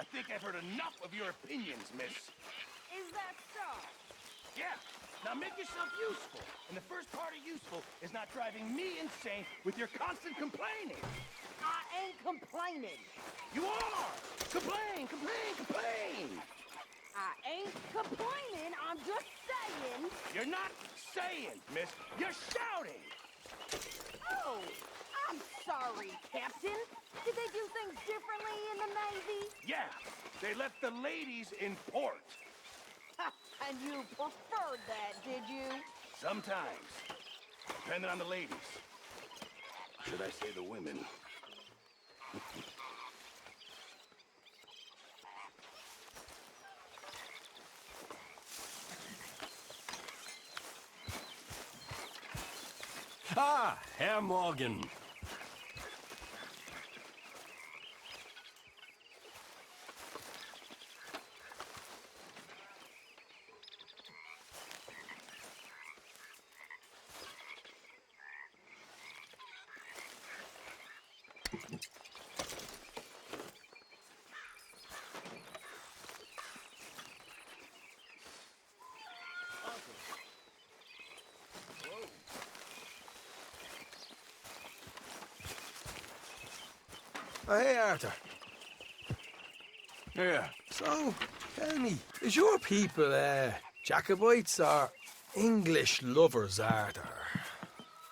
I think I've heard enough of your opinions, miss. Is that so? Yeah. Now make yourself useful. And the first part of useful is not driving me insane with your constant complaining. I ain't complaining. You are! Complain, complain, complain! I ain't complaining, I'm just saying. You're not saying, miss. You're shouting! Oh, I'm sorry, Captain. Did they do things differently in the Navy? Yeah, they left the ladies in port. And you preferred that, did you? Sometimes. Depending on the ladies. Should I say the women? Ah, Herr Morgan. Oh, hey, Arthur. Yeah. So, tell me, is your people, Jacobites or English lovers, Arthur?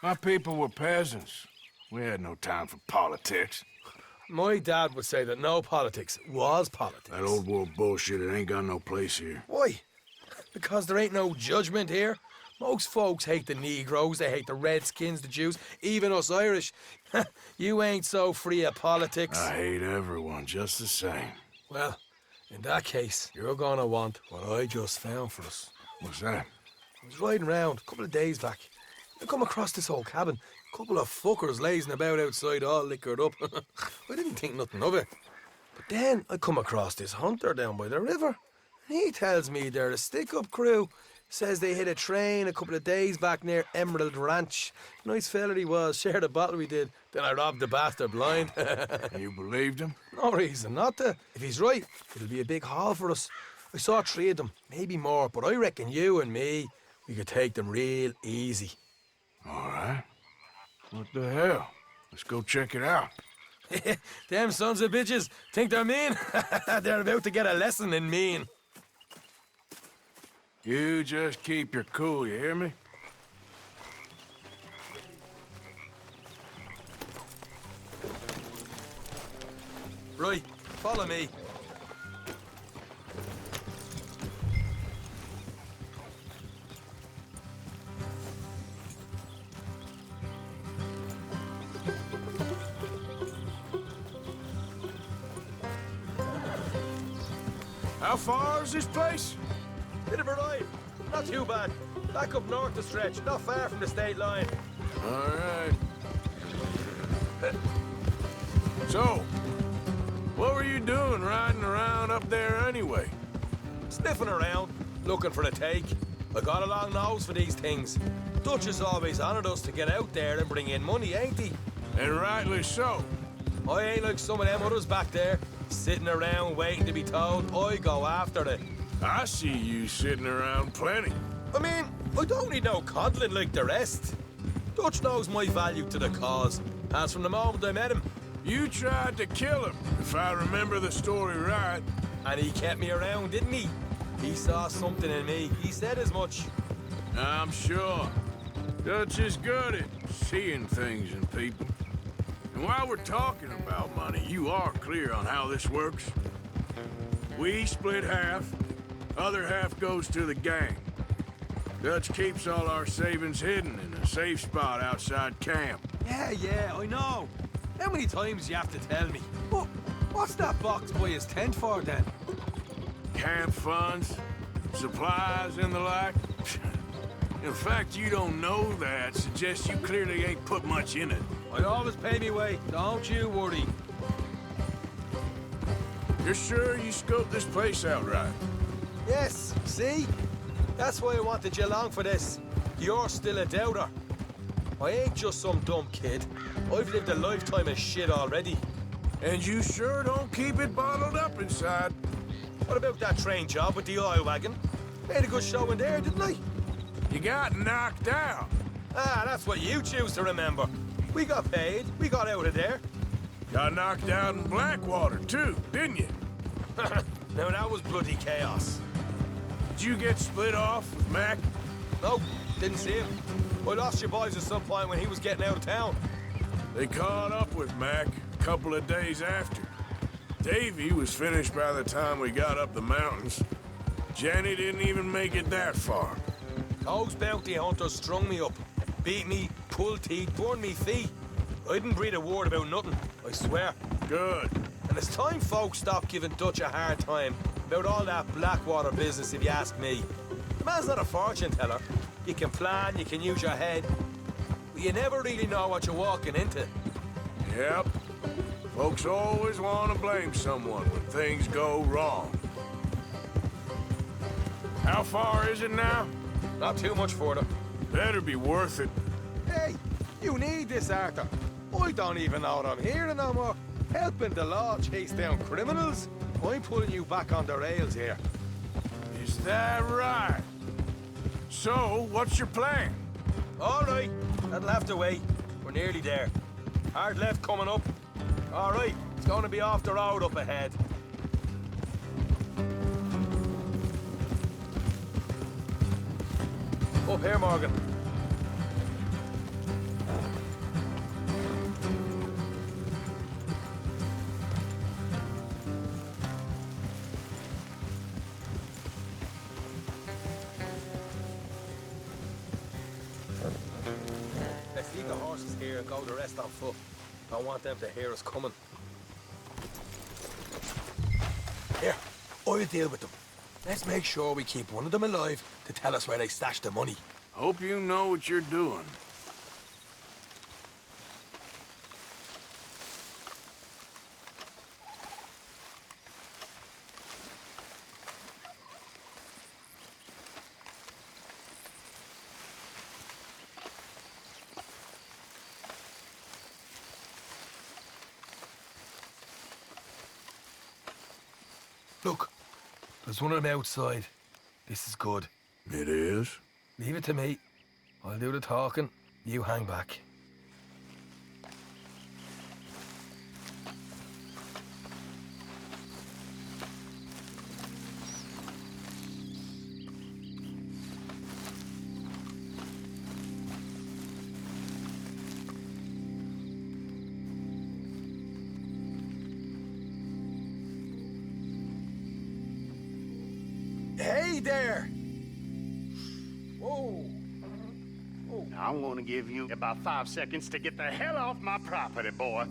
My people were peasants. We had no time for politics. My dad would say that no politics was politics. That old world bullshit, it ain't got no place here. Why? Because there ain't no judgment here. Most folks hate the Negroes, they hate the Redskins, the Jews, even us Irish. You ain't so free of politics. I hate everyone just the same. Well, in that case, you're gonna want what I just found for us. What's that? I was riding around a couple of days back. I come across this old cabin. A couple of fuckers lazing about outside all liquored up. I didn't think nothing of it. But then I come across this hunter down by the river. And he tells me they're a stick-up crew. Says they hit a train a couple of days back near Emerald Ranch. Nice fella he was, shared a bottle we did. Then I robbed the bastard blind. You believed him? No reason not to. If he's right, it'll be a big haul for us. I saw 3 of them, maybe more, but I reckon you and me, we could take them real easy. All right. What the hell? Let's go check it out. Them sons of bitches think they're mean. They're about to get a lesson in mean. You just keep your cool, you hear me? Right, follow me. How far is this place? Bit of a ride. Not too bad. Back up north the stretch, not far from the state line. All right. So, what were you doing riding around up there anyway? Sniffing around, looking for a take. I got a long nose for these things. Dutch has always honoured us to get out there and bring in money, ain't he? And rightly so. I ain't like some of them others back there, sitting around waiting to be told. I go after it. I see you sitting around plenty. I mean, I don't need no coddling like the rest. Dutch knows my value to the cause, as from the moment I met him. You tried to kill him, if I remember the story right. And he kept me around, didn't he? He saw something in me. He said as much. I'm sure. Dutch is good at seeing things in people. And while we're talking about money, you are clear on how this works. We split half, other half goes to the gang. Dutch keeps all our savings hidden in a safe spot outside camp. Yeah, I know. How many times you have to tell me? What's that box by his tent for, then? Camp funds, supplies, and the like. In fact, you don't know that suggests you clearly ain't put much in it. I always pay me way, don't you worry. You're sure you scoped this place out right? Yes, see? That's why I wanted you along for this. You're still a doubter. I ain't just some dumb kid. I've lived a lifetime of shit already. And you sure don't keep it bottled up inside. What about that train job with the oil wagon? Made a good show in there, didn't I? You got knocked out. Ah, that's what you choose to remember. We got paid. We got out of there. Got knocked out in Blackwater, too, didn't you? Now, that was bloody chaos. Did you get split off with Mac? Nope, didn't see him. I lost your boys at some point when he was getting out of town. They caught up with Mac a couple of days after. Davy was finished by the time we got up the mountains. Jenny didn't even make it that far. Those bounty hunters strung me up. Beat me, pulled teeth, burned me feet. I didn't breathe a word about nothing, I swear. Good. And it's time folks stop giving Dutch a hard time about all that Blackwater business, if you ask me. The man's not a fortune teller. You can plan, you can use your head, but you never really know what you're walking into. Yep. Folks always want to blame someone when things go wrong. How far is it now? Not too much further. Better be worth it. Hey, you need this, Arthur. I don't even know what I'm hearing no more. Helping the law chase down criminals? I'm putting you back on the rails here. Is that right? So, what's your plan? All right, that'll have to wait. We're nearly there. Hard left coming up. All right, it's going to be off the road up ahead. Up here, Morgan. Let's leave the horses here and go the rest on foot. Don't want them to hear us coming. Here, I'll deal with them. Let's make sure we keep one of them alive to tell us where they stashed the money. Hope you know what you're doing. Look, there's one of them outside. This is good. It is? Leave it to me. I'll do the talking. You hang back. Hey there! Whoa! I'm gonna give you about 5 seconds to get the hell off my property, boy.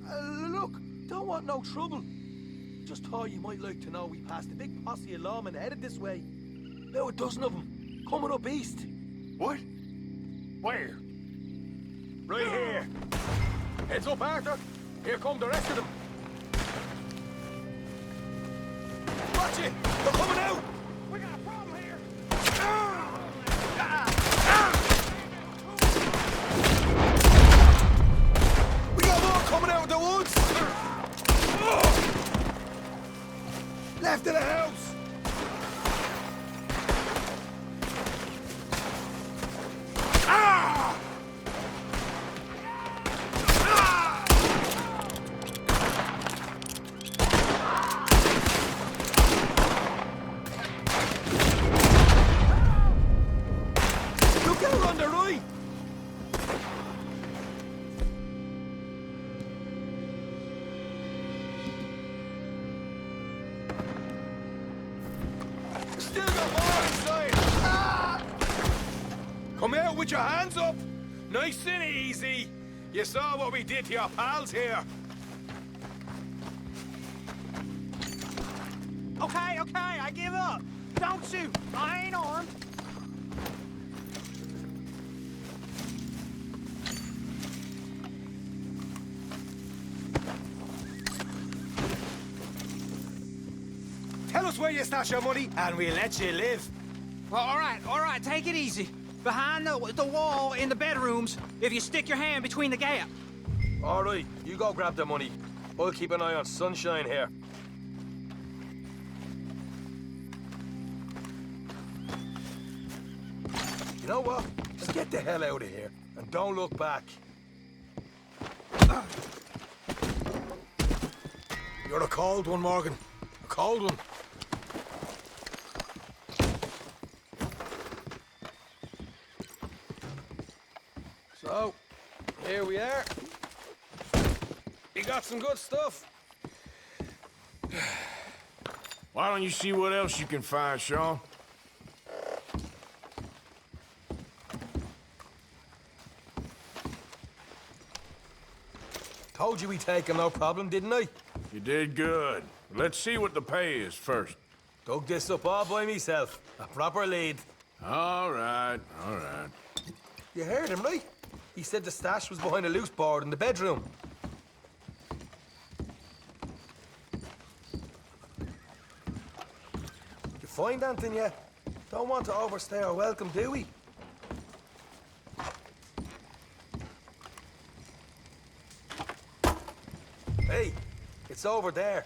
Look, don't want no trouble. Just thought you might like to know we passed a big posse of lawmen headed this way. About a dozen of them, coming up east. What? Where? Right here. Heads up, Arthur. Here come the rest of them. Watch it! They're coming out! We got a problem here. We got more coming out of the woods! Left of the house! Look out on the right! Still got more inside! Ah! Come out with your hands up! Nice and easy! You saw what we did to your pals here! Okay, I give up. Don't shoot. I ain't armed. Tell us where you stash your money, and we'll let you live. Well, all right, take it easy. Behind the wall in the bedrooms, if you stick your hand between the gap. All right, you go grab the money. I'll keep an eye on Sunshine here. You know what? Let's get the hell out of here and don't look back. You're a cold one, Morgan. A cold one. So, here we are. You got some good stuff. Why don't you see what else you can find, Sean? Told you we'd take him, no problem, didn't I? You did good. Let's see what the pay is first. Dug this up all by myself. A proper lead. All right, all right. You heard him, right? He said the stash was behind a loose board in the bedroom. You find anything yet? Don't want to overstay our welcome, do we? Hey, it's over there.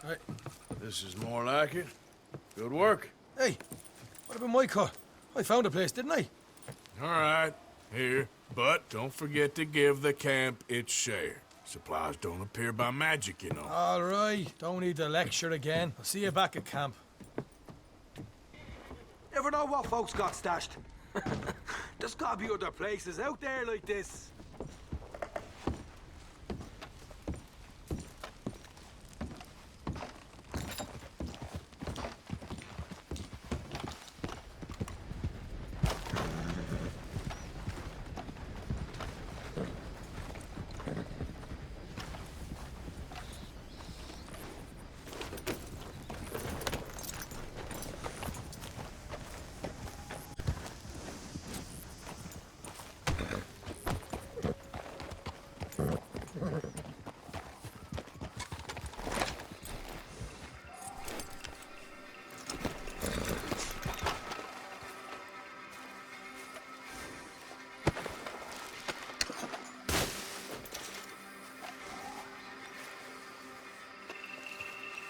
Right. This is more like it. Good work. Hey, what about my cut? I found a place, didn't I? All right, here. But don't forget to give the camp its share. Supplies don't appear by magic, you know. All right, don't need to lecture again. I'll see you back at camp. Ever know what folks got stashed? There's gotta be other places out there like this.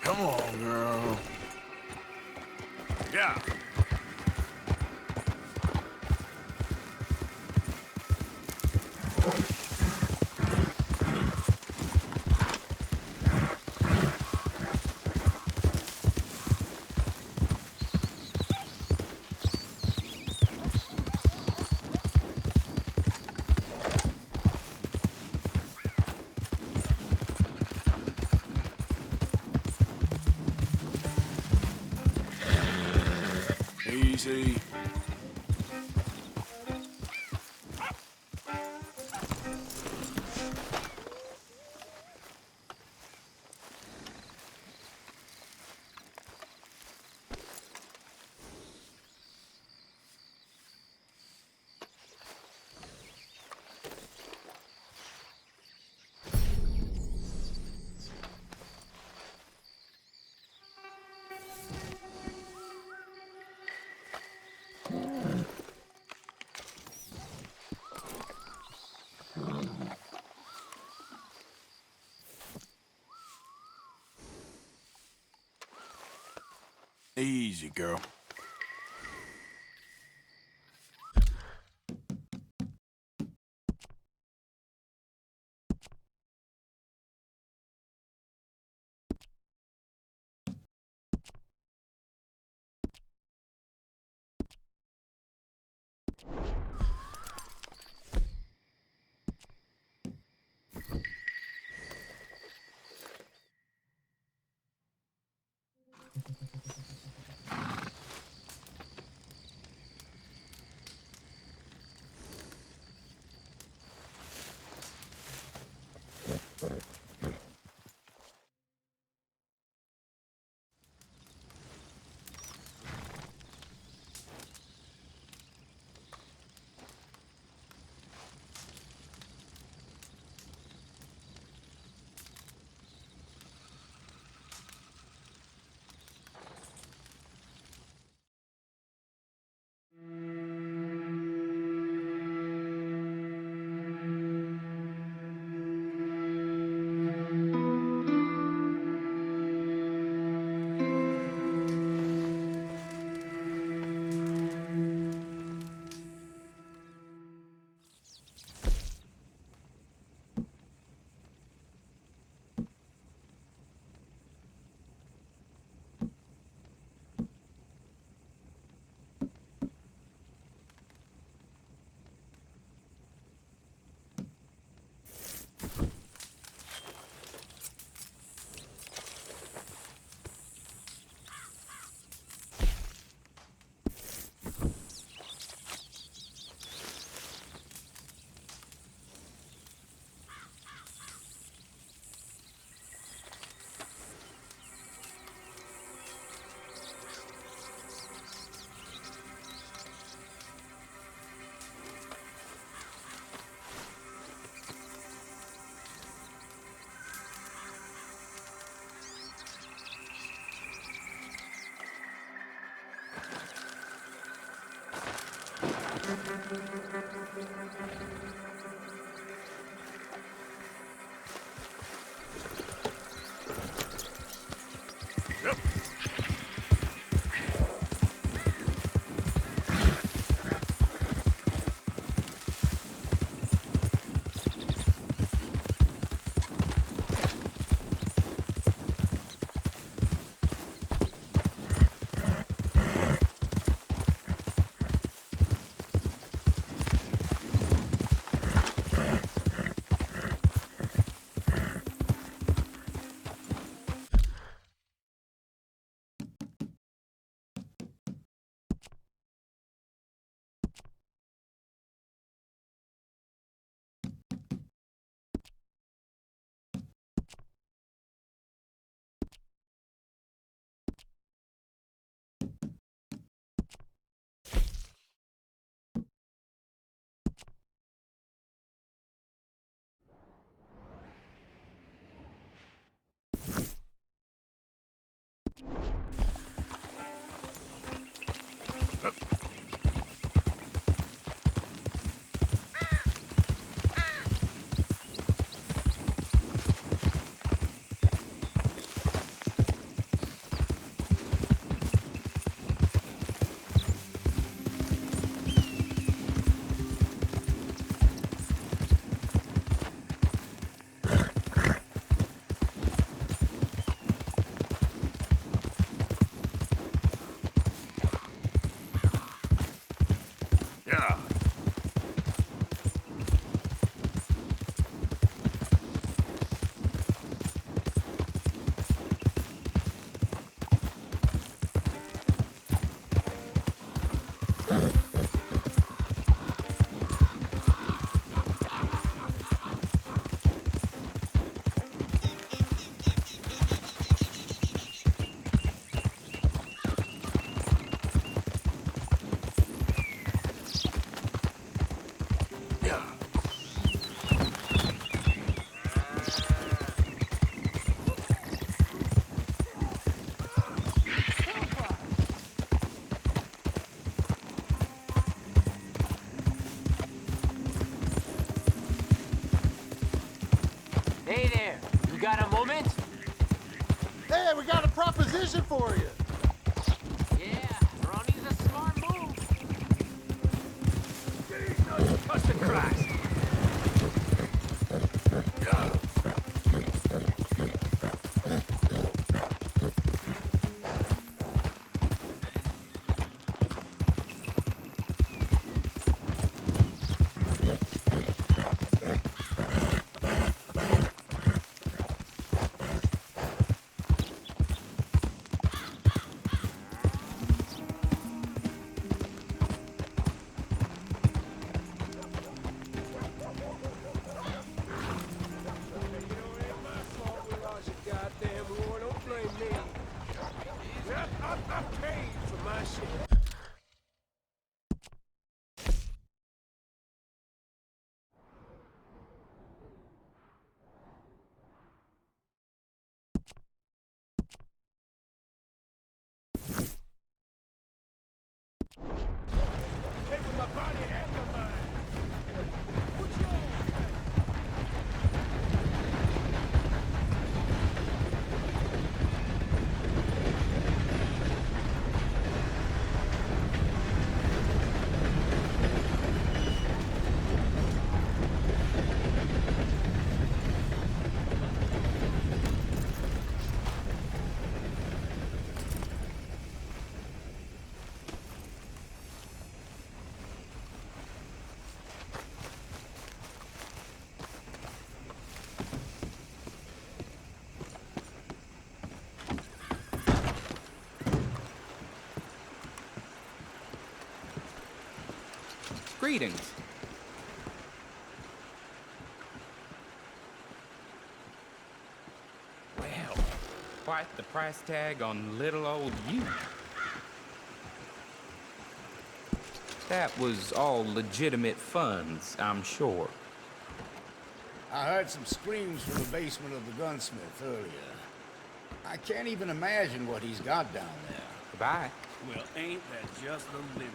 Come on, girl. Yeah. Easy. Easy, girl. Hey, we got a proposition for you. Yeah, Ronnie's a smart move. Custom Christ. Greetings. Well, quite the price tag on little old you. That was all legitimate funds, I'm sure. I heard some screams from the basement of the gunsmith earlier. I can't even imagine what he's got down there. Goodbye. Well, ain't that just the limit?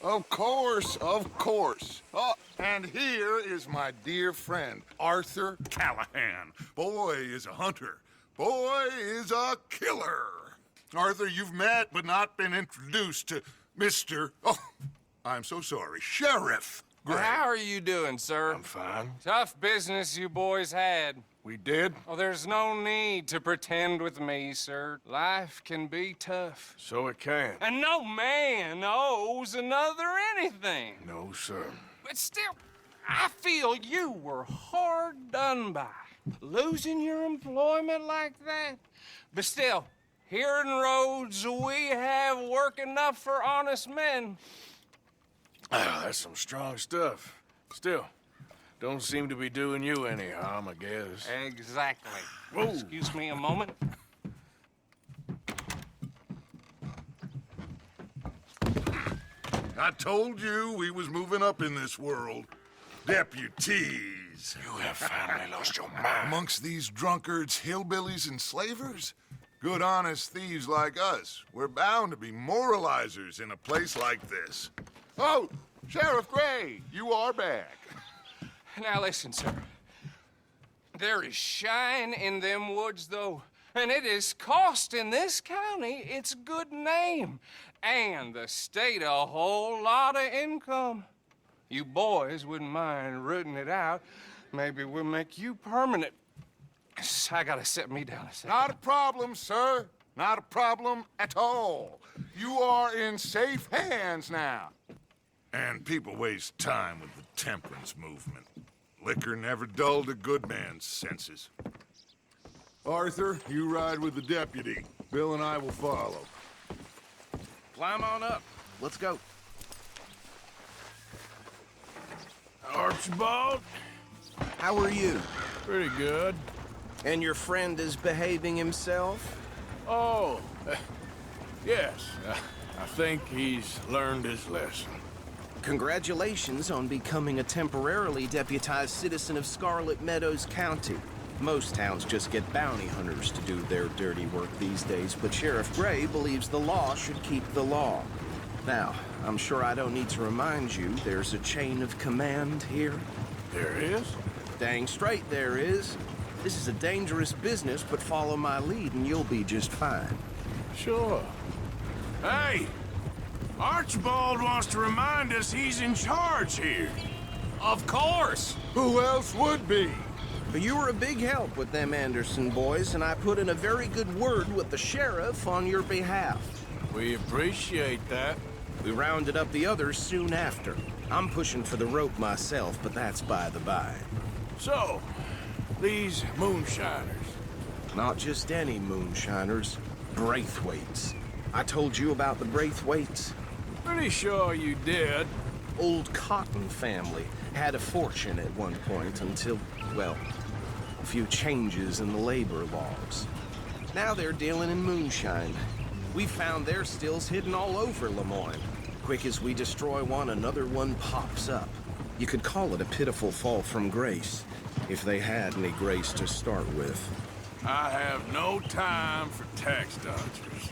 Of course, of course. Oh, and here is my dear friend, Arthur Callahan. Boy is a hunter. Boy is a killer. Arthur, you've met but not been introduced to Mr. Oh, I'm so sorry, Sheriff Gray. How are you doing, sir? I'm fine. Tough business you boys had. We did? Oh, there's no need to pretend with me, sir. Life can be tough. So it can. And no man owes another anything. No, sir. But still, I feel you were hard done by. Losing your employment like that. But still, here in Rhodes, we have work enough for honest men. Ah, that's some strong stuff. Still, don't seem to be doing you any harm, I guess. Exactly. Whoa. Excuse me a moment. I told you we was moving up in this world. Deputies. You have finally lost your mind. Amongst these drunkards, hillbillies, and slavers? Good, honest thieves like us. We're bound to be moralizers in a place like this. Oh, Sheriff Gray, you are back. Now listen, sir. There is shine in them woods, though, and it is costing this county its good name and the state a whole lot of income. You boys wouldn't mind rooting it out. Maybe we'll make you permanent. I gotta set me down a second. Not a problem, sir. Not a problem at all. You are in safe hands now. And people waste time with the temperance movement. Liquor never dulled a good man's senses. Arthur, you ride with the deputy. Bill and I will follow. Climb on up. Let's go. Archibald? How are you? Pretty good. And your friend is behaving himself? Oh, yes. I think he's learned his lesson. Congratulations on becoming a temporarily deputized citizen of Scarlet Meadows County. Most towns just get bounty hunters to do their dirty work these days, but Sheriff Gray believes the law should keep the law. Now, I'm sure I don't need to remind you there's a chain of command here. There is? Dang straight there is. This is a dangerous business, but follow my lead and you'll be just fine. Sure. Hey! Archibald wants to remind us he's in charge here. Of course! Who else would be? But you were a big help with them Anderson boys, and I put in a very good word with the sheriff on your behalf. We appreciate that. We rounded up the others soon after. I'm pushing for the rope myself, but that's by the by. So, these moonshiners. Not just any moonshiners, Braithwaites. I told you about the Braithwaites? Pretty sure you did. Old Cotton family had a fortune at one point until, well, a few changes in the labor laws. Now they're dealing in moonshine. We found their stills hidden all over Lemoyne. Quick as we destroy one, another one pops up. You could call it a pitiful fall from grace, if they had any grace to start with. I have no time for tax dodgers.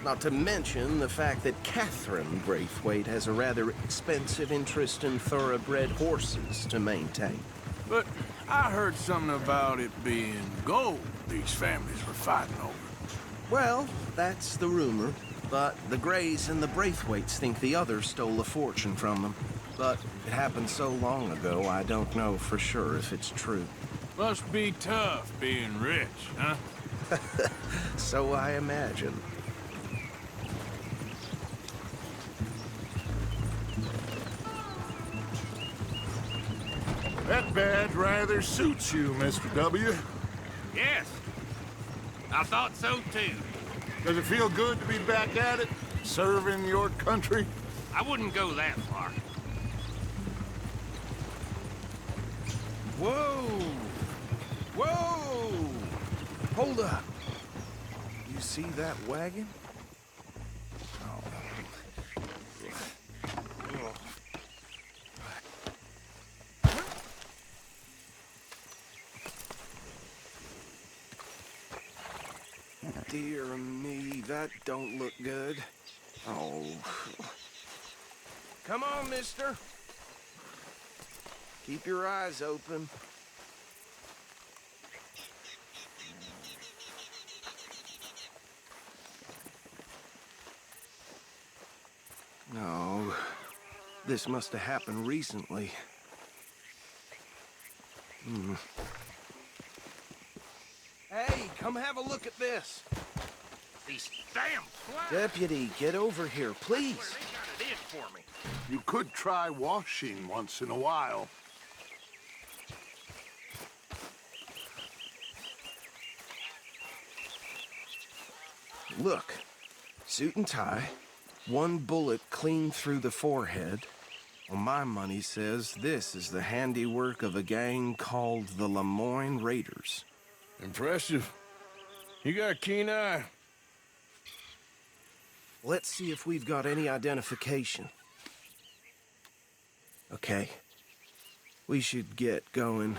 Not to mention the fact that Catherine Braithwaite has a rather expensive interest in thoroughbred horses to maintain. But I heard something about it being gold these families were fighting over. Well, that's the rumor. But the Grays and the Braithwaites think the others stole a fortune from them. But it happened so long ago, I don't know for sure if it's true. Must be tough being rich, huh? So I imagine. That badge rather suits you, Mr. W. Yes. I thought so, too. Does it feel good to be back at it, serving your country? I wouldn't go that far. Whoa! Whoa! Hold up. You see that wagon? Dear me, that don't look good. Oh. Come on, mister. Keep your eyes open. No. This must have happened recently. Hey, come have a look at this. These damn flies. Deputy, get over here, please. They got it in for me. You could try washing once in a while. Look, suit and tie, one bullet clean through the forehead. Well, my money says this is the handiwork of a gang called the Lemoyne Raiders. Impressive. You got a keen eye. Let's see if we've got any identification. Okay. We should get going.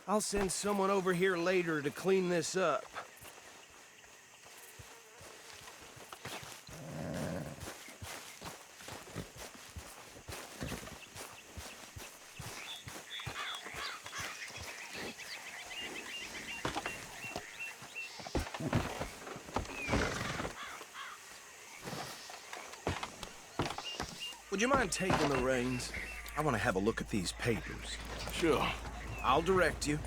I'll send someone over here later to clean this up. Would you mind taking the reins? I want to have a look at these papers. Sure. I'll direct you.